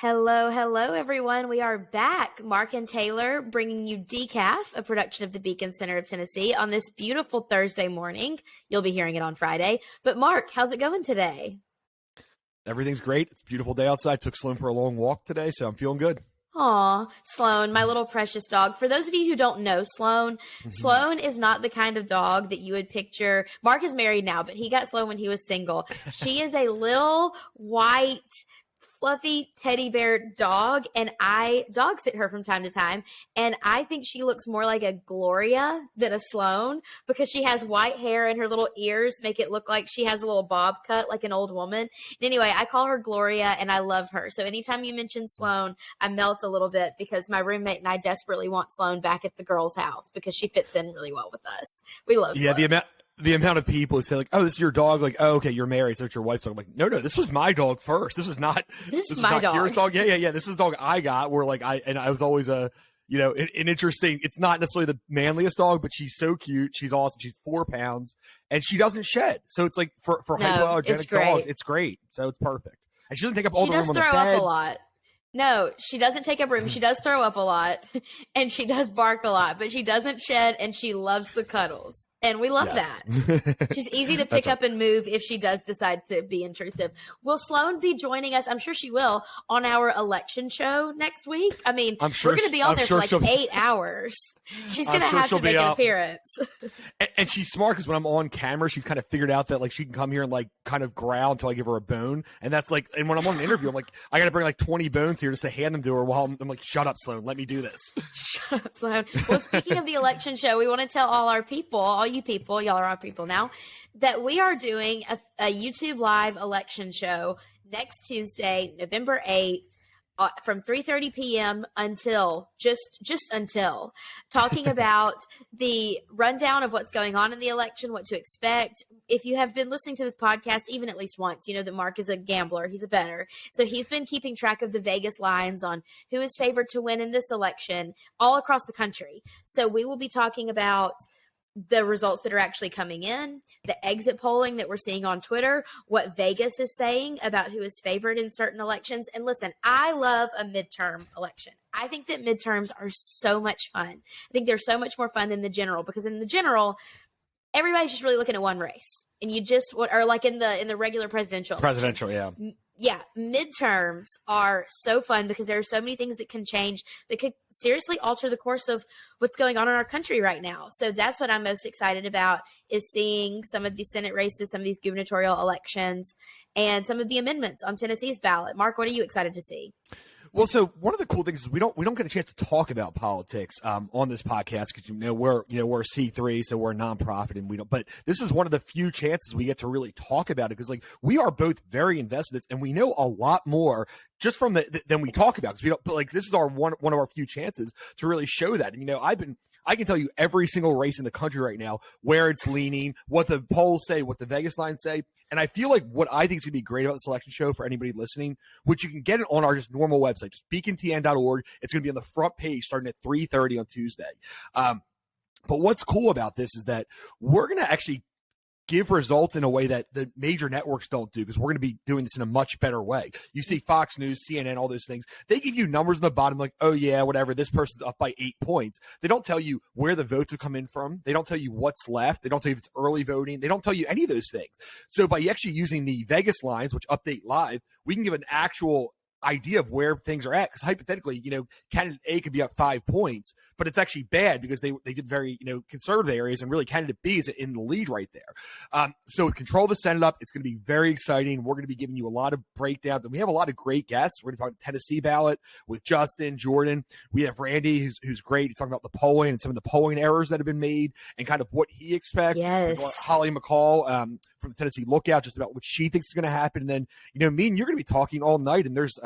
Hello, hello, everyone. We are back. Mark and Taylor bringing you Decaf, a production of the Beacon Center of Tennessee, on this beautiful Thursday morning. You'll be hearing it on Friday. But Mark, how's it going today? Everything's great. It's a beautiful day outside. Took Sloan for a long walk today, so I'm feeling good. Aw, Sloan, my little precious dog. For those of you who don't know Sloan, Sloan is not the kind of dog that you would picture. Mark is married now, but he got Sloan when he was single. She is a little white, fluffy teddy bear dog, and I dog sit her from time to time, and I think she looks more like a Gloria than a Sloan because she has white hair and her little ears make it look like she has a little bob cut like an old woman. And anyway, I call her Gloria and I love her. So anytime you mention Sloan, I melt a little bit because my roommate and I desperately want Sloan back at the girls' house because she fits in really well with us. We love Sloan. The amount of people who say like, "Oh, this is your dog." Like, "Oh, okay, you're married, so it's your wife's dog." I'm like, no, this was my dog first. This is not my dog. Your dog. Yeah. This is the dog I got. Where like I was always an interesting. It's not necessarily the manliest dog, but she's so cute. She's awesome. She's 4 pounds and she doesn't shed. So it's like for hypoallergenic dogs, it's great. So it's perfect. And she doesn't take up all the room on the bed. She does throw up a lot. No, she doesn't take up room. She does throw up a lot and she does bark a lot, but she doesn't shed and she loves the cuddles. And we love that. She's easy to pick up and move if she does decide to be intrusive. Will Sloan be joining us? I'm sure she will on our election show next week. I mean, we're going to be on there for like 8 hours. She's going to have to make an appearance. And she's smart because when I'm on camera, she's kind of figured out that like she can come here and like kind of growl until I give her a bone. And that's like, and when I'm on an interview, I'm like, I got to bring like 20 bones here just to hand them to her while I'm like, shut up, Sloan, let me do this. Shut up, Sloan. Well, speaking of the election show, we want to tell all our people, all you people, y'all are our people now, that we are doing a YouTube live election show next Tuesday, November 8th, from 3:30 p.m. until just until talking about the rundown of what's going on in the election, what to expect. If you have been listening to this podcast even at least once, you know that Mark is a gambler. He's a bettor. So he's been keeping track of the Vegas lines on who is favored to win in this election all across the country. So we will be talking about the results that are actually coming in, the exit polling that we're seeing on Twitter, what Vegas is saying about who is favored in certain elections. And listen, I love a midterm election. I think that midterms are so much fun. I think they're so much more fun than the general, because in the general, everybody's just really looking at one race. And you just, or like in the regular presidential election. Yeah. Yeah, midterms are so fun because there are so many things that can change that could seriously alter the course of what's going on in our country right now. So that's what I'm most excited about, is seeing some of these Senate races, some of these gubernatorial elections, and some of the amendments on Tennessee's ballot. Mark, what are you excited to see? Well, so one of the cool things is we don't get a chance to talk about politics on this podcast because we're a C3, so we're a nonprofit, and we don't. But this is one of the few chances we get to really talk about it because like we are both very invested in this, and we know a lot more just from than we talk about, because we don't. But like this is our one of our few chances to really show that. And I can tell you every single race in the country right now, where it's leaning, what the polls say, what the Vegas lines say. And I feel like what I think is going to be great about the selection show for anybody listening, which you can get it on our just normal website, just beacontn.org. It's going to be on the front page starting at 3:30 on Tuesday. But what's cool about this is that we're going to actually give results in a way that the major networks don't do, because we're going to be doing this in a much better way. You see Fox News, CNN, all those things. They give you numbers on the bottom like, oh, yeah, whatever, this person's up by 8 points. They don't tell you where the votes have come in from. They don't tell you what's left. They don't tell you if it's early voting. They don't tell you any of those things. So by actually using the Vegas lines, which update live, we can give an actual idea of where things are at, because hypothetically, candidate A could be up 5 points, but it's actually bad because they did very conservative areas, and really candidate B is in the lead right there. So with control of the Senate up, it's going to be very exciting. We're going to be giving you a lot of breakdowns, and we have a lot of great guests. We're going to talk Tennessee ballot with Justin Jordan. We have Randy, who's great. He's talking about the polling and some of the polling errors that have been made and kind of what he expects. Yes. Holly McCall from the Tennessee Lookout, just about what she thinks is going to happen. And then me and you're going to be talking all night, and there's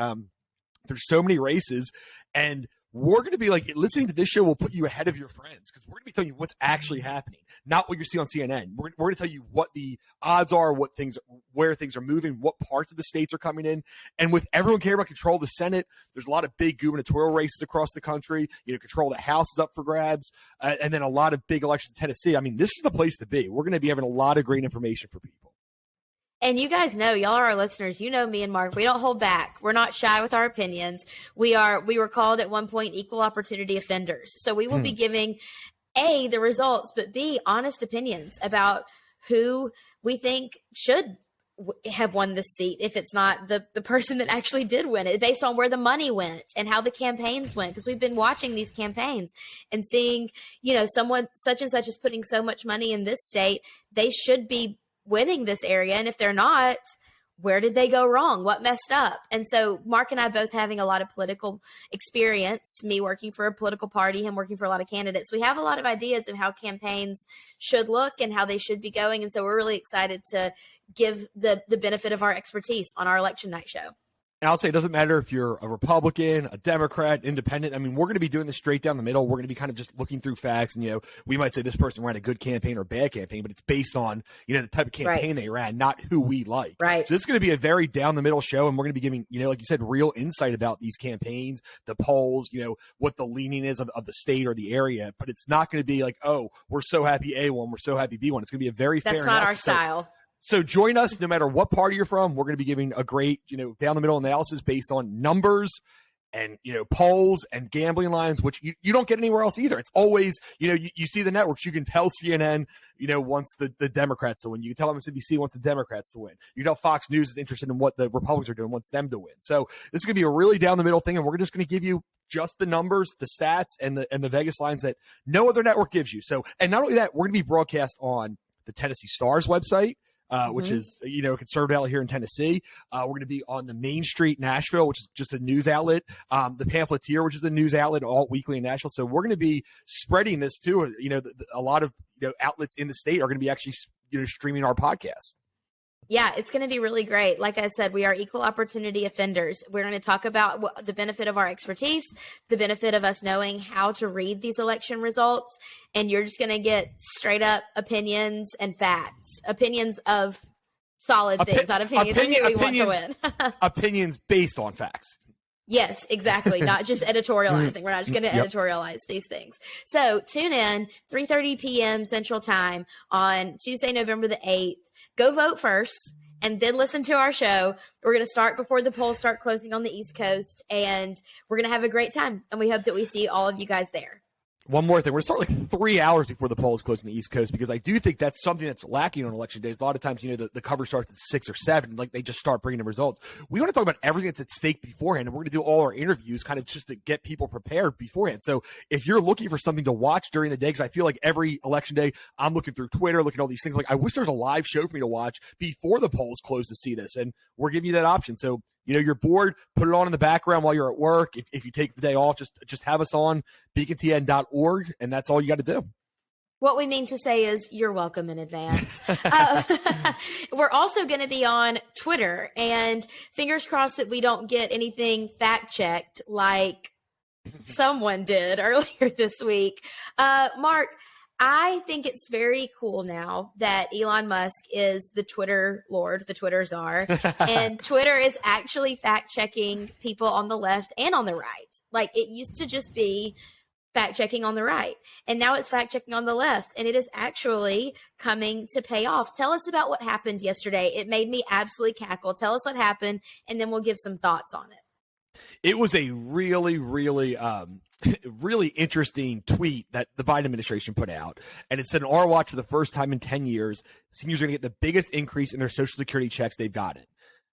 so many races, and we're going to be like, listening to this show will put you ahead of your friends, because we're going to be telling you what's actually happening, not what you see on CNN. We're going to tell you what the odds are, where things are moving, what parts of the states are coming in. And with everyone caring about control of the Senate, there's a lot of big gubernatorial races across the country. Control of the House is up for grabs, and then a lot of big elections in Tennessee. I mean, this is the place to be. We're going to be having a lot of great information for people. And you guys know, y'all are our listeners. You know me and Mark. We don't hold back. We're not shy with our opinions. We were called at one point equal opportunity offenders. So we will be giving A, the results, but B, honest opinions about who we think should have won this seat if it's not the person that actually did win it, based on where the money went and how the campaigns went. Because we've been watching these campaigns and seeing, someone such and such is putting so much money in this state, they should be winning this area. And if they're not, where did they go wrong? What messed up? And so Mark and I both having a lot of political experience, me working for a political party, him working for a lot of candidates. We have a lot of ideas of how campaigns should look and how they should be going. And so we're really excited to give the benefit of our expertise on our election night show. And I'll say it doesn't matter if you're a Republican, a Democrat, independent. I mean, we're going to be doing this straight down the middle. We're going to be kind of just looking through facts. And, we might say this person ran a good campaign or bad campaign, but it's based on, the type of campaign they ran, not who we like. Right. So this is going to be a very down the middle show. And we're going to be giving, like you said, real insight about these campaigns, the polls, what the leaning is of the state or the area. But it's not going to be like, oh, we're so happy A1, we're so happy B1. It's going to be a very fair analysis. That's not our style. So join us no matter what party you're from. We're going to be giving a great, down the middle analysis based on numbers and, polls and gambling lines, which you don't get anywhere else either. It's always, you see the networks. You can tell CNN, wants the Democrats to win. You can tell MSNBC wants the Democrats to win. You know, Fox News is interested in what the Republicans are doing, wants them to win. So this is going to be a really down the middle thing. And we're just going to give you just the numbers, the stats, and the Vegas lines that no other network gives you. So, and not only that, we're going to be broadcast on the Tennessee Stars website, which is, a conservative outlet here in Tennessee. We're going to be on the Main Street Nashville, which is just a news outlet. The Pamphleteer, which is a news outlet, all weekly in Nashville. So we're going to be spreading this too. A lot of outlets in the state are going to be actually streaming our podcast. Yeah, it's going to be really great. Like I said, we are equal opportunity offenders. We're going to talk about the benefit of our expertise, the benefit of us knowing how to read these election results. And you're just going to get straight up opinions and facts, opinions of solid things, not opinions of who we want to win. Opinions based on facts. Yes, exactly. Not just editorializing. We're not just going to editorialize these things. So tune in 3:30 p.m. Central Time on Tuesday, November the 8th. Go vote first and then listen to our show. We're going to start before the polls start closing on the East Coast, and we're going to have a great time. And we hope that we see all of you guys there. One more thing. We're going to start like 3 hours before the polls close on the East Coast, because I do think that's something that's lacking on election days. A lot of times, the coverage starts at 6 or 7, like they just start bringing the results. We want to talk about everything that's at stake beforehand, and we're going to do all our interviews kind of just to get people prepared beforehand. So if you're looking for something to watch during the day, because I feel like every election day I'm looking through Twitter, looking at all these things, like I wish there's a live show for me to watch before the polls close to see this, and we're giving you that option. So you're bored, put it on in the background while you're at work. If you take the day off, just have us on beacontn.org, and that's all you got to do. What we mean to say is you're welcome in advance. We're also going to be on Twitter, and fingers crossed that we don't get anything fact-checked like someone did earlier this week. Mark, I think it's very cool now that Elon Musk is the Twitter lord, the Twitter czar, and Twitter is actually fact-checking people on the left and on the right. Like, it used to just be fact-checking on the right, and now it's fact-checking on the left, and it is actually coming to pay off. Tell us about what happened yesterday. It made me absolutely cackle. Tell us what happened, and then we'll give some thoughts on it. It was a really, really, really interesting tweet that the Biden administration put out. And it said, in our watch, for the first time in 10 years, seniors are going to get the biggest increase in their Social Security checks they've gotten.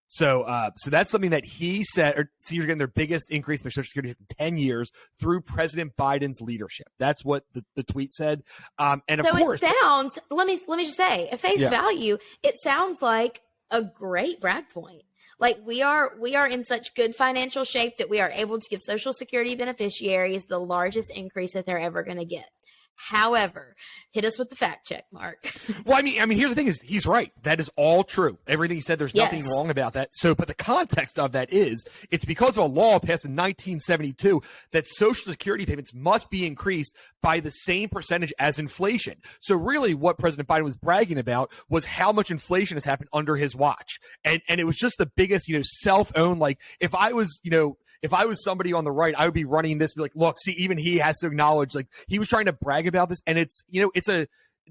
So that's something that he said, or seniors are getting their biggest increase in their Social Security in 10 years through President Biden's leadership. That's what the tweet said. And of course, it sounds, let me just say, at face value, it sounds like a great brag point. Like, we are in such good financial shape that we are able to give Social Security beneficiaries the largest increase that they're ever going to get. However, hit us with the fact check, Mark. Well, I mean, here's the thing: is he's right. That is all true. Everything he said, there's nothing wrong about that. So, but the context of that is, it's because of a law passed in 1972 that Social Security payments must be increased by the same percentage as inflation. So, really, what President Biden was bragging about was how much inflation has happened under his watch, and it was just the biggest, self-owned. Like, if I was somebody on the right, I would be running this, be like, look, see, even he has to acknowledge, like, he was trying to brag about this. And it's,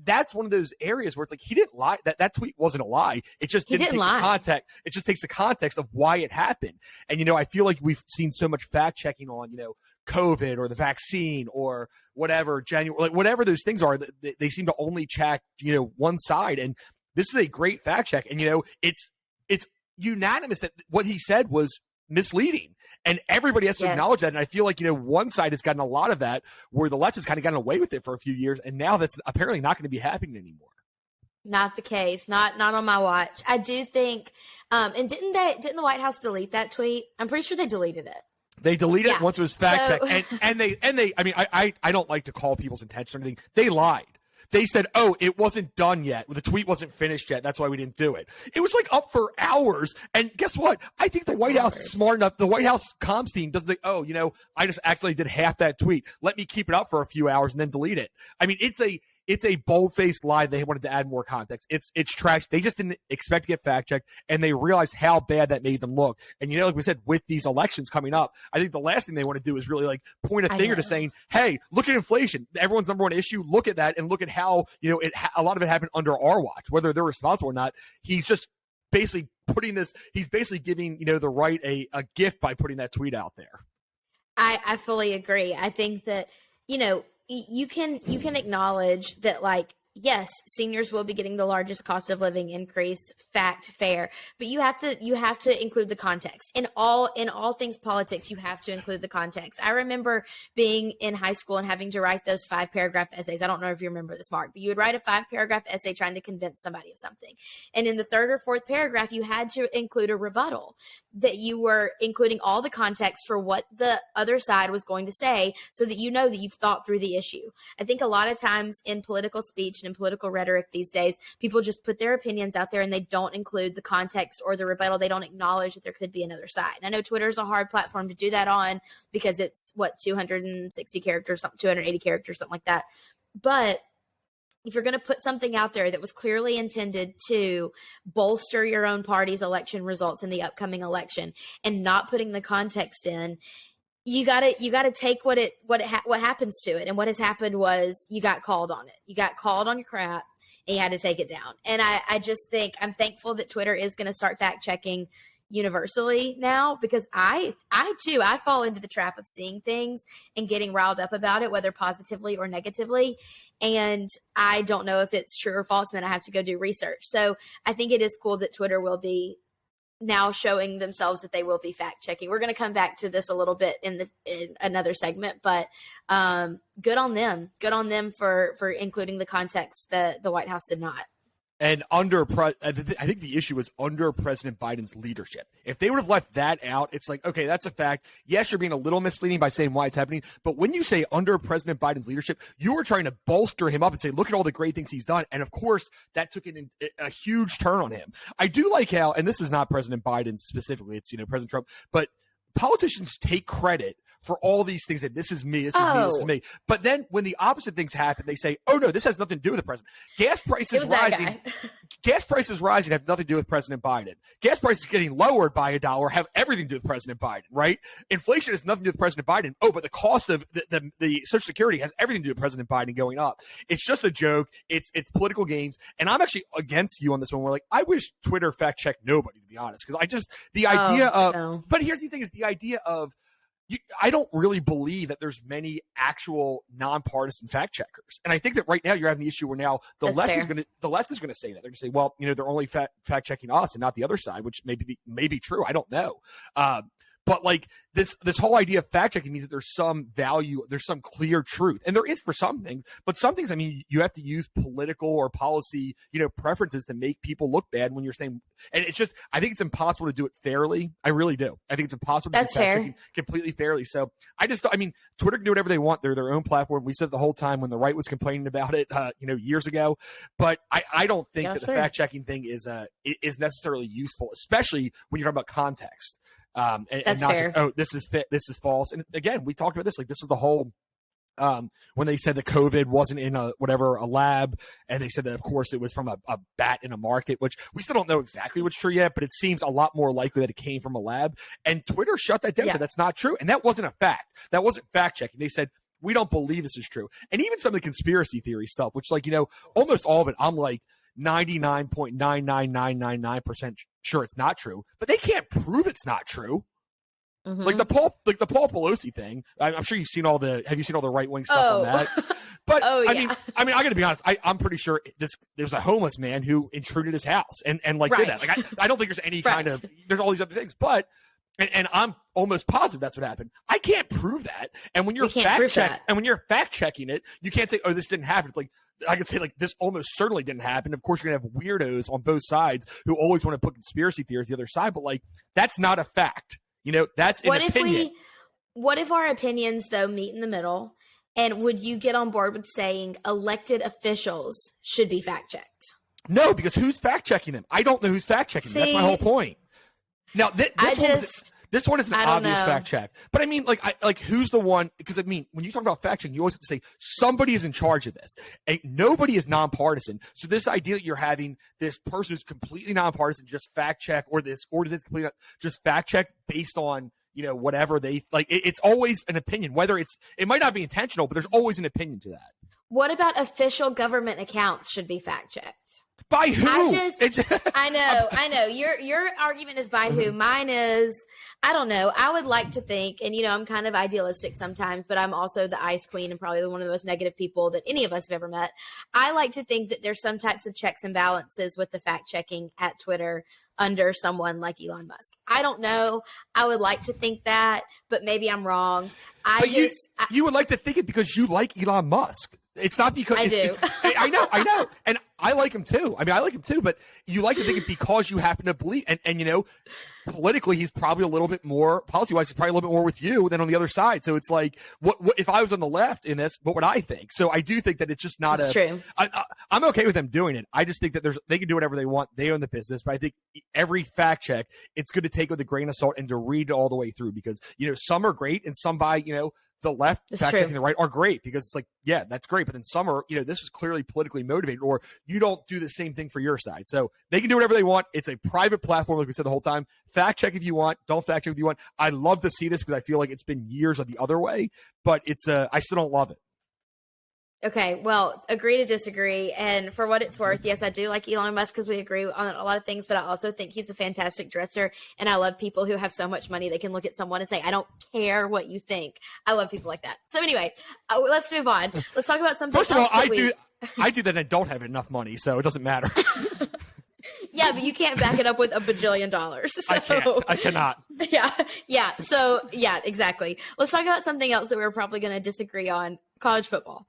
that's one of those areas where it's like he didn't lie. That tweet wasn't a lie. It just didn't take lie. the context. It just takes the context of why it happened. And I feel like we've seen so much fact checking on COVID or the vaccine or whatever whatever those things are. They seem to only check one side. And this is a great fact check. And it's unanimous that what he said was misleading. And everybody has to acknowledge that. And I feel like, one side has gotten a lot of that where the left has kind of gotten away with it for a few years. And now that's apparently not going to be happening anymore. Not the case. Not on my watch. I do think, and didn't the White House delete that tweet? I'm pretty sure they deleted it. They deleted it once it was fact checked. And they, I mean, I don't like to call people's intentions or anything. They lied. They said, oh, it wasn't done yet. The tweet wasn't finished yet. That's why we didn't do it. It was like up for hours. And guess what? I think the White House is smart enough. The White House comms team doesn't think, oh, I just accidentally did half that tweet. Let me keep it up for a few hours and then delete it. I mean, it's a bold-faced lie. They wanted to add more context. It's trash. They just didn't expect to get fact-checked, and they realized how bad that made them look. And, like we said, with these elections coming up, I think the last thing they want to do is really, point a finger to saying, hey, look at inflation. Everyone's number one issue. Look at that, and look at how, a lot of it happened under our watch. Whether they're responsible or not, he's just basically he's basically giving, the right a gift by putting that tweet out there. I fully agree. I think that, you can acknowledge that, yes, seniors will be getting the largest cost of living increase, fair, but you have to include the context. In all things politics, you have to include the context. I remember being in high school and having to write those 5-paragraph essays. I don't know if you remember this, Mark, but you would write a 5-paragraph essay trying to convince somebody of something. And in the 3rd or 4th paragraph, you had to include a rebuttal, that you were including all the context for what the other side was going to say, so that that you've thought through the issue. I think a lot of times in political speech and in political rhetoric these days, people just put their opinions out there and they don't include the context or the rebuttal. They don't acknowledge that there could be another side. And I know Twitter is a hard platform to do that on, because it's 260 characters, 280 characters, something like that. But if you're going to put something out there that was clearly intended to bolster your own party's election results in the upcoming election and not putting the context in, you gotta take what happens to it. And what has happened was you got called on it. You got called on your crap and you had to take it down. And I just think I'm thankful that Twitter is going to start fact checking universally now, because I too fall into the trap of seeing things and getting riled up about it, whether positively or negatively. And I don't know if it's true or false. And then I have to go do research. So I think it is cool that Twitter will be now showing themselves that they will be fact checking. We're going to come back to this a little bit in another segment, but good on them. Good on them for including the context that the White House did not. And I think the issue was under President Biden's leadership. If they would have left that out, it's like, okay, that's a fact. Yes, you're being a little misleading by saying why it's happening. But when you say under President Biden's leadership, you were trying to bolster him up and say, look at all the great things he's done. And of course, that took a huge turn on him. I do like how, and this is not President Biden specifically, it's, President Trump, but politicians take credit for all these things that this is me, this is me. But then when the opposite things happen, they say, oh no, this has nothing to do with the president. Gas prices rising. Gas prices rising have nothing to do with President Biden. Gas prices getting lowered by $1 have everything to do with President Biden, right? Inflation has nothing to do with President Biden. Oh, but the cost of the Social Security has everything to do with President Biden going up. It's just a joke. It's political games. And I'm actually against you on this one. We're like, I wish Twitter fact checked nobody, to be honest. Because but here's the thing, is the idea of, I don't really believe that there's many actual nonpartisan fact checkers. And I think that right now you're having the issue where now the left is going to say that. They're going to say, well, they're only fact checking us and not the other side, which may be true. I don't know. But like this whole idea of fact checking means that there's some value, there's some clear truth, and there is for some things. But some things, I mean, you have to use political or policy, preferences to make people look bad when you're saying. And it's just, I think it's impossible to do it fairly. I really do. I think it's impossible to do fact checking completely fairly. So Twitter can do whatever they want. They're their own platform. We said the whole time when the right was complaining about it, years ago. But I don't think the fact checking thing is necessarily useful, especially when you're talking about context. And not fair. Just, this is fit, this is false. And again, we talked about this, like this was the whole, when they said that COVID wasn't in a lab, and they said that of course it was from a bat in a market, which we still don't know exactly what's true yet, but it seems a lot more likely that it came from a lab. And Twitter shut that down. So that's not true. And that wasn't a fact. That wasn't fact checking. They said, we don't believe this is true. And even some of the conspiracy theory stuff, which like, almost all of it, I'm like 99.99999% sure it's not true, but they can't prove it's not true. Mm-hmm. Like the Paul Pelosi thing. I'm sure have you seen all the right wing stuff on that? But I mean, I got to be honest. I'm pretty sure there's a homeless man who intruded his house and like did that. Like I don't think there's any kind of, there's all these other things, but and I'm almost positive that's what happened. I can't prove that. And when you're fact checking it, you can't say, oh, this didn't happen. It's like, I could say like this almost certainly didn't happen. Of course, you're gonna have weirdos on both sides who always want to put conspiracy theories the other side, but like that's not a fact. That's an opinion. What if our opinions though meet in the middle? And would you get on board with saying elected officials should be fact checked? No, because who's fact checking them? I don't know who's fact checking them. That's my whole point. Now this one is an obvious fact check, but I mean, like who's the one? Because I mean, when you talk about fact checking, you always have to say somebody is in charge of this. Nobody is nonpartisan. So this idea that you're having this person who's completely nonpartisan just fact check, or this organization completely just fact check based on whatever they like. It's always an opinion. Whether it might not be intentional, but there's always an opinion to that. What about official government accounts should be fact checked? By who? I know. Your argument is by who. Mine is, I don't know. I would like to think, and I'm kind of idealistic sometimes, but I'm also the ice queen and probably one of the most negative people that any of us have ever met. I like to think that there's some types of checks and balances with the fact checking at Twitter under someone like Elon Musk. I don't know. I would like to think that, but maybe I'm wrong. You would like to think it because you like Elon Musk. It's not because I do. I know. And I like him too. I mean, I like him too, but you like to think it because you happen to believe, and politically, he's probably a little bit more, policy-wise, he's probably a little bit more with you than on the other side. So it's like, what if I was on the left in this, what would I think? So I do think that it's just not true. I'm okay with them doing it. I just think that they can do whatever they want. They own the business, but I think every fact check, it's good to take with a grain of salt and to read it all the way through, because, some are great and some by, the left fact checking the right are great, because it's like, yeah, that's great. But then some are, this is clearly politically motivated, or you don't do the same thing for your side. So they can do whatever they want. It's a private platform, like we said the whole time. Fact check if you want. Don't fact check if you want. I love to see this because I feel like it's been years of the other way, but I still don't love it. Okay, well, agree to disagree. And for what it's worth, yes, I do like Elon Musk because we agree on a lot of things, but I also think he's a fantastic dresser. And I love people who have so much money they can look at someone and say, I don't care what you think. I love people like that. So anyway, let's move on. Let's talk about something else. First of all, I do that and I don't have enough money, so it doesn't matter. Yeah, but you can't back it up with $1 bajillion. So. I cannot. Yeah. So, yeah, exactly. Let's talk about something else that we're probably going to disagree on, college football.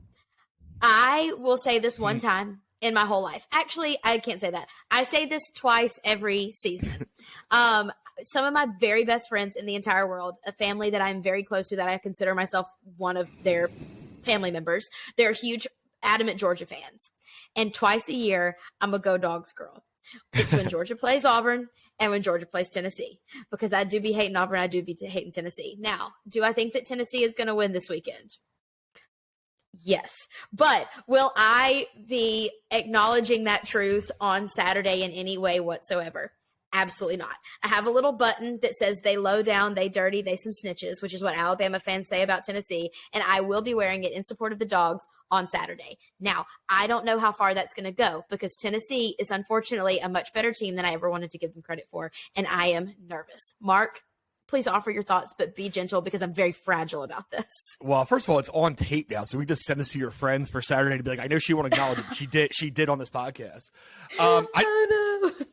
I will say this one time in my whole life. Actually, I can't say that. I say this twice every season. Some of my very best friends in the entire world, a family that I'm very close to, that I consider myself one of their family members, they're huge, adamant Georgia fans. And twice a year, I'm a Go Dogs girl. It's when Georgia plays Auburn and when Georgia plays Tennessee, because I do be hating Auburn. I do be hating Tennessee. Now, do I think that Tennessee is going to win this weekend? Yes. But will I be acknowledging that truth on Saturday in any way whatsoever? Absolutely not. I have a little button that says they low down, they dirty, they some snitches, which is what Alabama fans say about Tennessee. And I will be wearing it in support of the Dogs on Saturday. Now, I don't know how far that's going to go, because Tennessee is unfortunately a much better team than I ever wanted to give them credit for. And I am nervous. Mark, please offer your thoughts, but be gentle, because I'm very fragile about this. Well, first of all, it's on tape now, so we just send this to your friends for Saturday to be like, I know she won't acknowledge it, but she did on this podcast.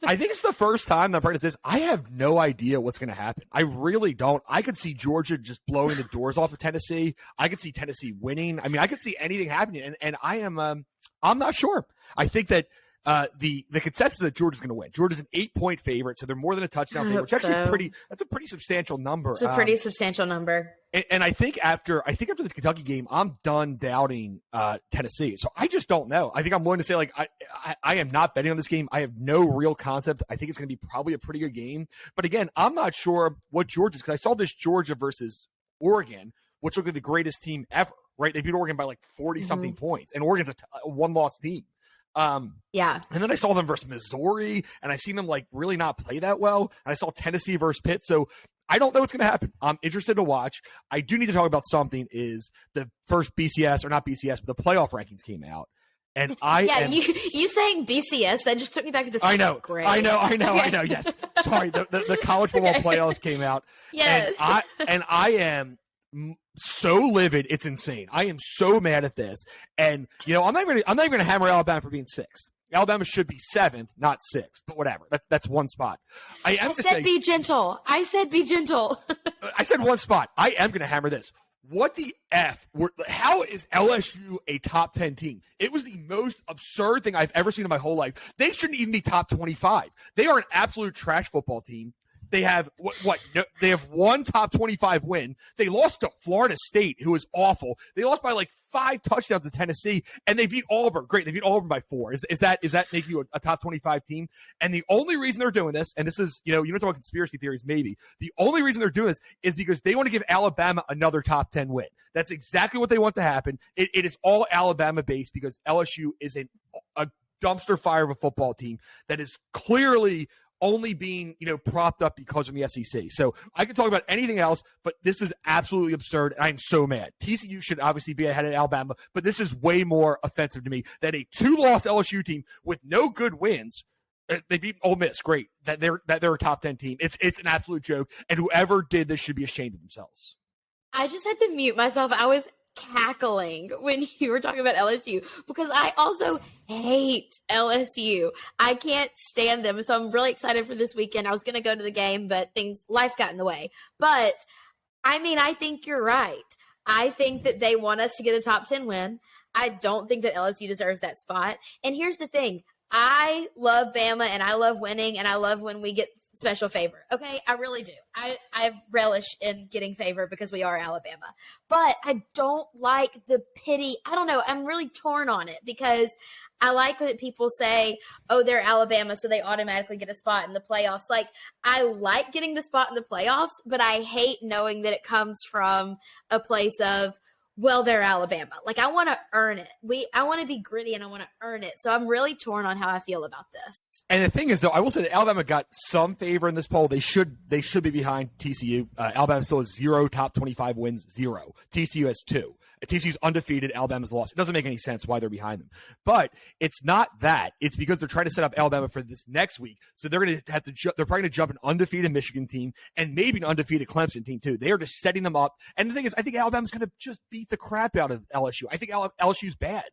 I think it's the first time that I'm practicing this. I have no idea what's going to happen. I really don't. I could see Georgia just blowing the doors off of Tennessee. I could see Tennessee winning. I mean, I could see anything happening, and I am I'm not sure. I think that the consensus is that Georgia's going to win. Georgia's an 8-point favorite, so they're more than a touchdown favorite, which actually that's a pretty substantial number. It's a pretty substantial number. And I think after the Kentucky game, I'm done doubting Tennessee. So I just don't know. I think I'm willing to say, like, I am not betting on this game. I have no real concept. I think it's going to be probably a pretty good game. But again, I'm not sure what Georgia's, because I saw this Georgia versus Oregon, which looked like the greatest team ever, right? They beat Oregon by like 40-something points, and Oregon's a one-loss team. Yeah. And then I saw them versus Missouri, and I seen them like really not play that well. And I saw Tennessee versus Pitt. So I don't know what's going to happen. I'm interested to watch. I do need to talk about something is the first BCS, or not BCS, but the playoff rankings came out. And you saying BCS, that just took me back to the sixth grade. I know. Yes. Sorry. The college football playoffs came out. Yes. And I am so livid. It's insane. I am so mad at this. And, I'm not even going to hammer Alabama for being sixth. Alabama should be seventh, not sixth, but whatever. That's one spot. I said be gentle. I said be gentle. I said one spot. I am going to hammer this. What the F? How is LSU a top 10 team? It was the most absurd thing I've ever seen in my whole life. They shouldn't even be top 25. They are an absolute trash football team. They have they have one top 25 win. They lost to Florida State, who is awful. They lost by like 5 touchdowns to Tennessee, and they beat Auburn. Great, they beat Auburn by 4. Is that make you a top 25 team? And the only reason they're doing this, and this is you don't talk about conspiracy theories, maybe the only reason they're doing this is because they want to give Alabama another top 10 win. That's exactly what they want to happen. It is all Alabama based because LSU is a dumpster fire of a football team that is clearly only being, propped up because of the SEC. So I can talk about anything else, but this is absolutely absurd, and I'm so mad. TCU should obviously be ahead of Alabama, but this is way more offensive to me that a 2-loss LSU team with no good wins, they beat Ole Miss, great, that they're a top 10 team. It's an absolute joke, and whoever did this should be ashamed of themselves. I just had to mute myself. I was cackling when you were talking about LSU because I also hate LSU. I can't stand them. So I'm really excited for this weekend. I was going to go to the game, but life got in the way. But I think you're right. I think that they want us to get a top 10 win. I don't think that LSU deserves that spot. And here's the thing. I love Bama and I love winning and I love when we get special favor. Okay, I really do. I relish in getting favor because we are Alabama. But I don't like the pity. I don't know. I'm really torn on it because I like that people say, oh, they're Alabama, so they automatically get a spot in the playoffs. Like, I like getting the spot in the playoffs, but I hate knowing that it comes from a place of, well, they're Alabama. Like, I want to earn it. I want to be gritty and I want to earn it. So I'm really torn on how I feel about this. And the thing is, though, I will say that Alabama got some favor in this poll. They should be behind TCU. Alabama still has 0 top 25 wins, 0. TCU has 2. TCU's undefeated. Alabama's lost. It doesn't make any sense why they're behind them. But it's not that. It's because they're trying to set up Alabama for this next week. So they're going to have to. They're probably going to jump an undefeated Michigan team and maybe an undefeated Clemson team too. They are just setting them up. And the thing is, I think Alabama's going to just beat the crap out of LSU. I think LSU's bad.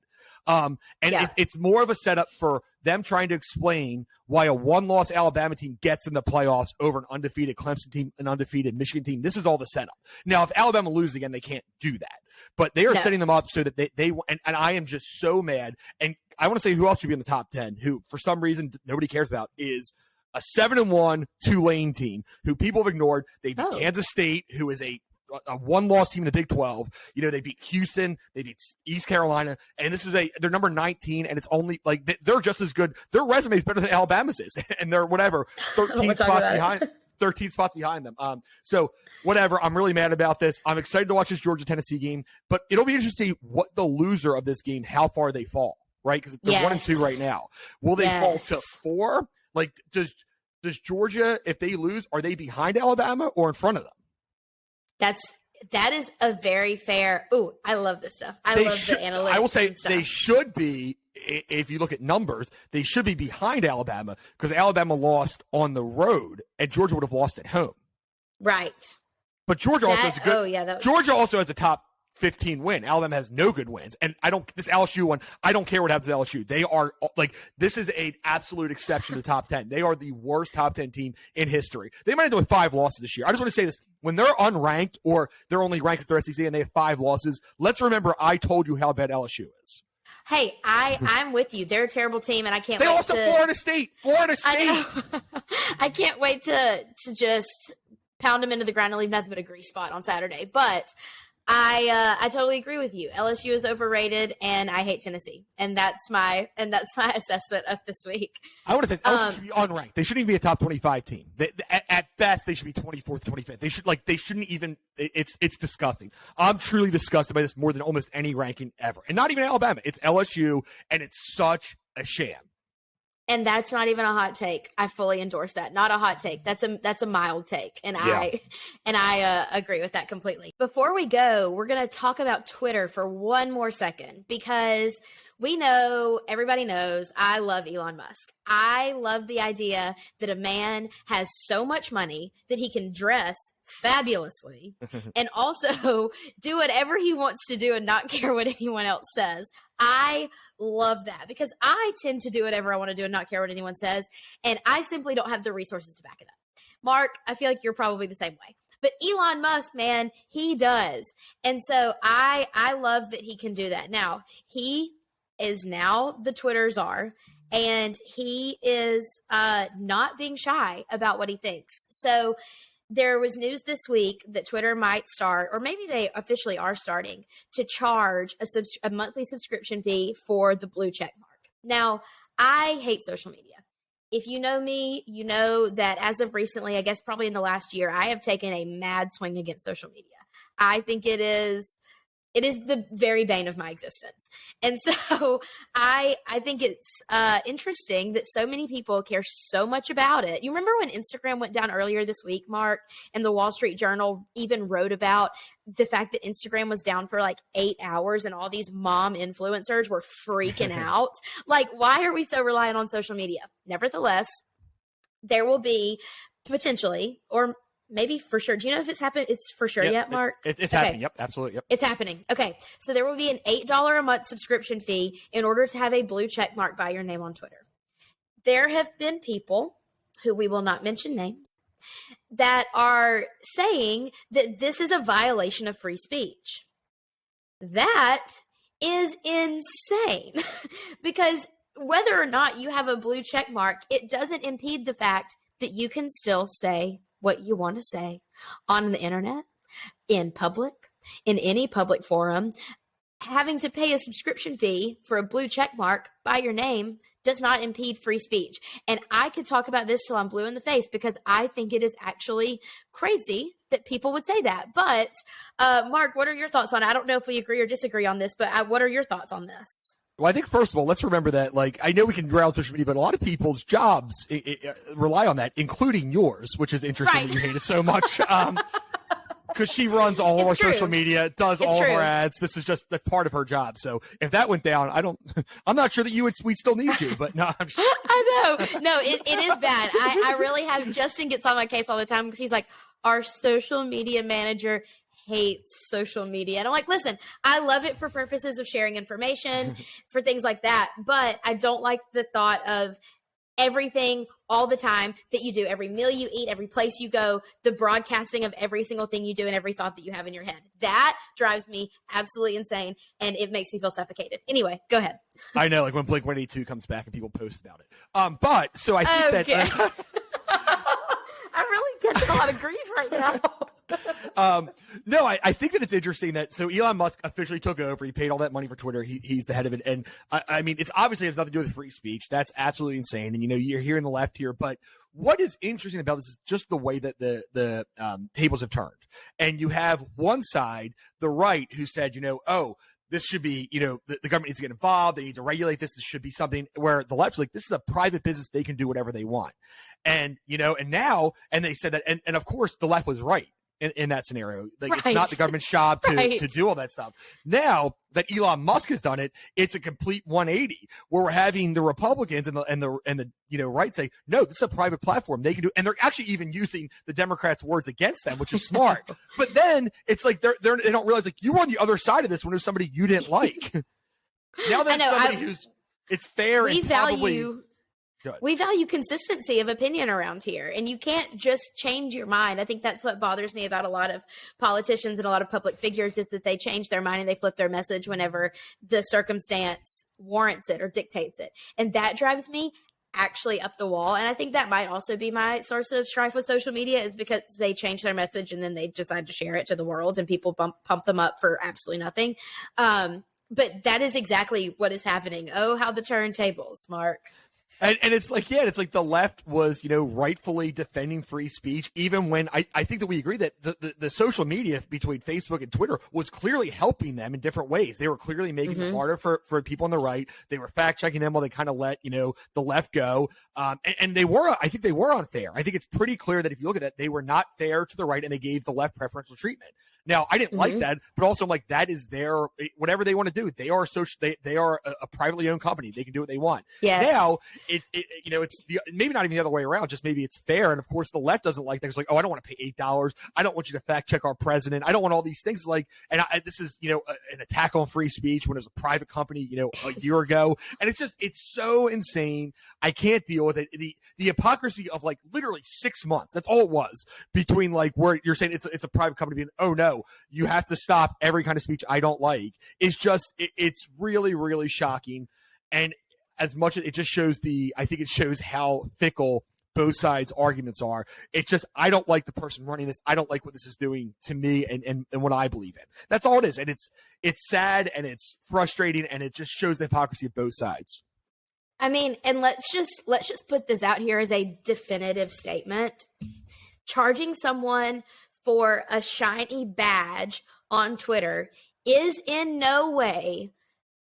It's more of a setup for them trying to explain why a 1-loss Alabama team gets in the playoffs over an undefeated Clemson team, an undefeated Michigan team. This is all the setup. Now, if Alabama loses again, they can't do that. But they are setting them up so that they and I am just so mad. And I want to say who else should be in the top 10, who for some reason nobody cares about, is a 7-1 Tulane team who people have ignored. They beat Kansas State, who is a 1-loss team in the Big 12. They beat Houston, they beat East Carolina, and they're number 19, and it's only like they're just as good. Their resume is better than Alabama's is, and they're 13 spots behind. 13 spots behind them. So whatever. I'm really mad about this. I'm excited to watch this Georgia-Tennessee game, but it'll be interesting what the loser of this game, how far they fall, right? Because they're 1-2 right now. Will they fall to 4? Like, does Georgia, if they lose, are they behind Alabama or in front of them? That is a very fair. Ooh, I love this stuff. I love the analytics. I will say they should be. If you look at numbers, they should be behind Alabama because Alabama lost on the road and Georgia would have lost at home. Right. But Georgia also has Georgia also has a top 15 win. Alabama has no good wins. And this LSU one, I don't care what happens to LSU. They are this is an absolute exception to the top 10. They are the worst top 10 team in history. They might end up with 5 losses this year. I just want to say this. When they're unranked or they're only ranked as their SEC and they have 5 losses, let's remember I told you how bad LSU is. Hey, I'm with you. They're a terrible team, and I can't. They lost to Florida State. Florida State. I can't wait to just pound them into the ground and leave nothing but a grease spot on Saturday. But I totally agree with you. LSU is overrated, and I hate Tennessee, and that's my assessment of this week. I want to say LSU should be unranked. They shouldn't even be a top 25 team. At best, they should be 24th, 25th. They shouldn't even. It's disgusting. I'm truly disgusted by this more than almost any ranking ever, and not even Alabama. It's LSU, and it's such a sham. And that's not even a hot take. I fully endorse that. Not a hot take. That's a mild take. And Yeah. I agree with that completely. Before we go, we're going to talk about Twitter for one more second, because everybody knows I love Elon Musk. I love the idea that a man has so much money that he can dress fabulously and also do whatever he wants to do and not care what anyone else says. I love that, because I tend to do whatever I want to do and not care what anyone says. And I simply don't have the resources to back it up. Mark, I feel like you're probably the same way. But Elon Musk, man, he does. And so I love that he can do that. Now, he is now the Twitter czar, and he is not being shy about what he thinks. So there was news this week that Twitter might start, or maybe they officially are starting, to charge a monthly subscription fee for the blue check mark. Now, I hate social media. If you know me, you know that as of recently, I guess probably in the last year, I have taken a mad swing against social media. I think it is the very bane of my existence. And so I think it's interesting that so many people care so much about it. You remember when Instagram went down earlier this week, Mark, and the Wall Street Journal even wrote about the fact that Instagram was down for like 8 hours and all these mom influencers were freaking out. Like, why are we so reliant on social media? Nevertheless, there will be potentially, or maybe for sure. Do you know if it's happened? It's for sure yet, Mark? It's okay. Happening. Yep, absolutely. Yep. It's happening. Okay. So there will be an $8 a month subscription fee in order to have a blue check mark by your name on Twitter. There have been people, who we will not mention names, that are saying that this is a violation of free speech. That is insane, because whether or not you have a blue check mark, it doesn't impede the fact that you can still say what you want to say on the internet, in public, in any public forum. Having to pay a subscription fee for a blue check mark by your name does not impede free speech. And I could talk about this till I'm blue in the face, because I think it is actually crazy that people would say that. But Mark, what are your thoughts on it? I don't know if we agree or disagree on this, but what are your thoughts on this? Well, I think, first of all, let's remember that, like, I know we can ground social media, but a lot of people's jobs rely on that, including yours, which is interesting that you hate it so much. Because she runs all of our social media, does all of our ads. This is just the part of her job. So if that went down, I'm not sure that we'd still need you, but no. I know. No, it is bad. I really have, Justin gets on my case all the time, because he's like, our social media manager hates social media. And I'm like, listen, I love it for purposes of sharing information, for things like that. But I don't like the thought of everything all the time that you do, every meal you eat, every place you go, the broadcasting of every single thing you do and every thought that you have in your head. That drives me absolutely insane, and it makes me feel suffocated. Anyway, go ahead. I know, like when Blink-182 comes back and people post about it. But so I think that I'm really getting a lot of grief right now. No, I think that it's interesting that, so Elon Musk officially took over. He paid all that money for Twitter. He's the head of it. And I mean, it's obviously has nothing to do with free speech. That's absolutely insane. And, you're hearing the left here, but what is interesting about this is just the way that the tables have turned. And you have one side, the right, who said, this should be, the government needs to get involved. They need to regulate this. This should be something where the left's like, this is a private business. They can do whatever they want. And, and they said that, and of course the left was right. In that scenario, like, it's not the government's job to do all that stuff. Now that Elon Musk has done it, it's a complete 180, where we're having the Republicans and the right say, no, this is a private platform. They can do, and they're actually even using the Democrats' words against them, which is smart. But then it's like they don't realize, like, you were on the other side of this when there's somebody you didn't like. Now there's somebody it's fair and probably. We value consistency of opinion around here, and you can't just change your mind. I think that's what bothers me about a lot of politicians and a lot of public figures, is that they change their mind and they flip their message whenever the circumstance warrants it or dictates it. And that drives me actually up the wall. And I think that might also be my source of strife with social media, is because they change their message and then they decide to share it to the world, and people pump them up for absolutely nothing. But that is exactly what is happening. Oh, how the turntables, Mark. And it's like, yeah, it's like the left was, rightfully defending free speech, even when I think that we agree that the social media between Facebook and Twitter was clearly helping them in different ways. They were clearly making it harder for people on the right. They were fact checking them while they kind of let, the left go. And I think they were unfair. I think it's pretty clear that if you look at it, they were not fair to the right and they gave the left preferential treatment. Now, I didn't like that, but also I'm like, that is their, whatever they want to do. They are they are a privately owned company. They can do what they want. Yes. Now, it's maybe not even the other way around, just maybe it's fair. And of course, the left doesn't like that. It's like, oh, I don't want to pay $8. I don't want you to fact check our president. I don't want all these things. This is, an attack on free speech when it was a private company, a year ago. And it's so insane. I can't deal with it. The hypocrisy of literally 6 months. That's all it was between where you're saying it's a private company being, oh no, you have to stop every kind of speech I don't like. It's really, really shocking. And as much as it just shows I think it shows how fickle both sides' arguments are. It's just, I don't like the person running this. I don't like what this is doing to me and what I believe in. That's all it is. And it's sad and it's frustrating and it just shows the hypocrisy of both sides. I mean, and let's just put this out here as a definitive statement. Charging someone for a shiny badge on Twitter is in no way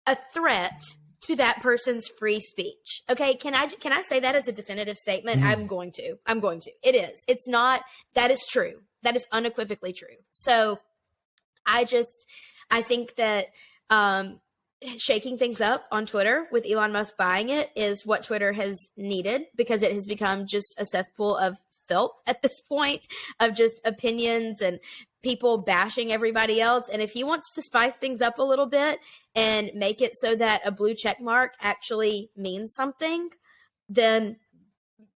a threat to that person's free speech. Okay, can I say that as a definitive statement? I'm going to. It is. It's not. That is true. That is unequivocally true. So I think that shaking things up on Twitter with Elon Musk buying it is what Twitter has needed, because it has become just a cesspool of filth at this point, of just opinions and people bashing everybody else. And if he wants to spice things up a little bit and make it so that a blue check mark actually means something, then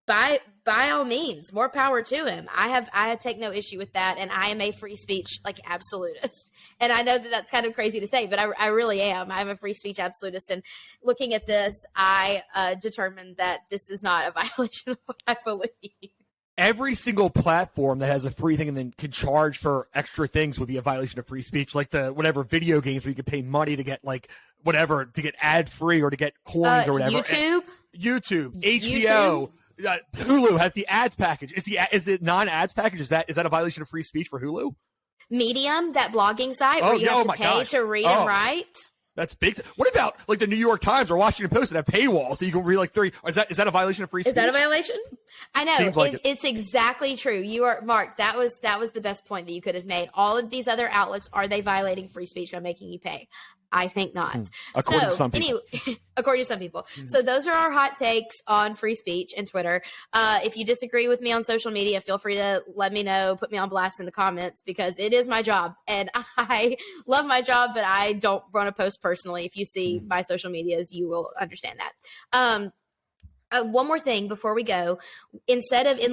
by all means, more power to him. I take no issue with that, and I am a free speech absolutist. And I know that that's kind of crazy to say, but I really am. I'm a free speech absolutist, and looking at this, I determined that this is not a violation of what I believe. Every single platform that has a free thing and then can charge for extra things would be a violation of free speech. Like the whatever video games where you could pay money to get to get ad free or to get coins or whatever. YouTube, HBO, Hulu has the ads package. Is the non-ads package, is that a violation of free speech for Hulu? Medium, that blogging site where you have to pay to read and write. That's big. What about the New York Times or Washington Post that have paywalls so you can read 3? Is that a violation of free speech? Is that a violation? I know. Seems it's exactly true. You are, Mark. That was the best point that you could have made. All of these other outlets, are they violating free speech by making you pay? I think not. According to some people. Anyway, according to some people. So those are our hot takes on free speech and Twitter. If you disagree with me on social media, feel free to let me know, put me on blast in the comments, because it is my job and I love my job, but I don't run a post personally. If you see my social medias, you will understand that. One more thing before we go. In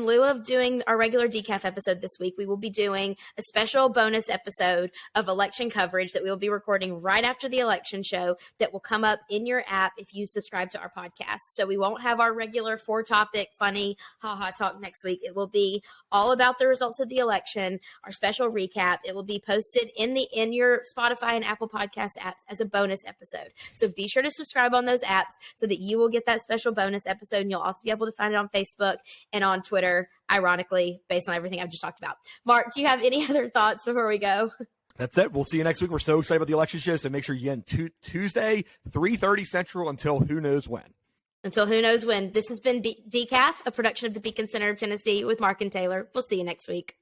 lieu of doing our regular Decaf episode this week, we will be doing a special bonus episode of election coverage that we will be recording right after the election show that will come up in your app if you subscribe to our podcast. So we won't have our regular 4-topic funny haha talk next week. It will be all about the results of the election, our special recap. It will be posted in your Spotify and Apple Podcast apps as a bonus episode. So be sure to subscribe on those apps so that you will get that special bonus episode. And you'll also be able to find it on Facebook and on Twitter, ironically, based on everything I've just talked about. Mark, do you have any other thoughts before we go? That's it. We'll see you next week. We're so excited about the election show, so make sure you get in Tuesday, 3:30 Central until who knows when. Until who knows when. This has been Decaf, a production of the Beacon Center of Tennessee with Mark and Taylor. We'll see you next week.